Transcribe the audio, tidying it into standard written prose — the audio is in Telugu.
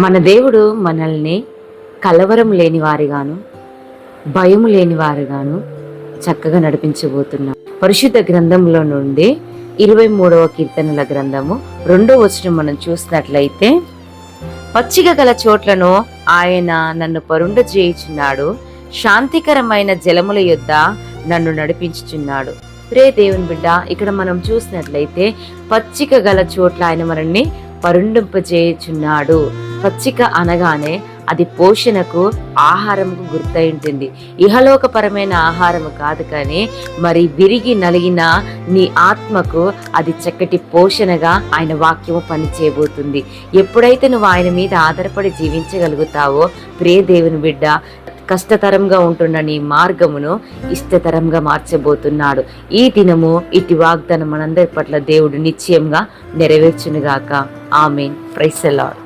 మన దేవుడు మనల్ని కలవరం లేని వారిగాను, భయం లేని వారిగాను చక్కగా నడిపించబోతున్నాడు. పరిశుద్ధ గ్రంథంలో నుండి 23వ కీర్తనల గ్రంథము 2వ వచనం మనం చూసినట్లయితే, పచ్చిక గల చోట్లను ఆయన నన్ను పరుండ చేయుచున్నాడు, శాంతికరమైన జలముల యొద్ద నన్ను నడిపించుచున్నాడు. ప్రే దేవుని బిడ్డ, ఇక్కడ మనం చూసినట్లయితే పచ్చిక గల చోట్ల ఆయన మనల్ని పరుండింపజేయుచున్నాడు. పచ్చిక అనగానే అది పోషణకు, ఆహారముకు గుర్తయి ఉంటుంది. ఇహలోకపరమైన ఆహారము కాదు, కానీ మరి విరిగి నలిగిన నీ ఆత్మకు అది చక్కటి పోషణగా ఆయన వాక్యము పనిచేయబోతుంది. ఎప్పుడైతే నువ్వు ఆయన మీద ఆధారపడి జీవించగలుగుతావో ప్రియ దేవుని బిడ్డ, కష్టతరంగా ఉంటున్న నీ మార్గమును ఇష్టతరంగా మార్చబోతున్నాడు. ఈ దినము ఇటు వాగ్దానం మనందరి పట్ల దేవుడు నిశ్చయంగా నెరవేర్చునుగాక. ఆమేన్. Praise the lord.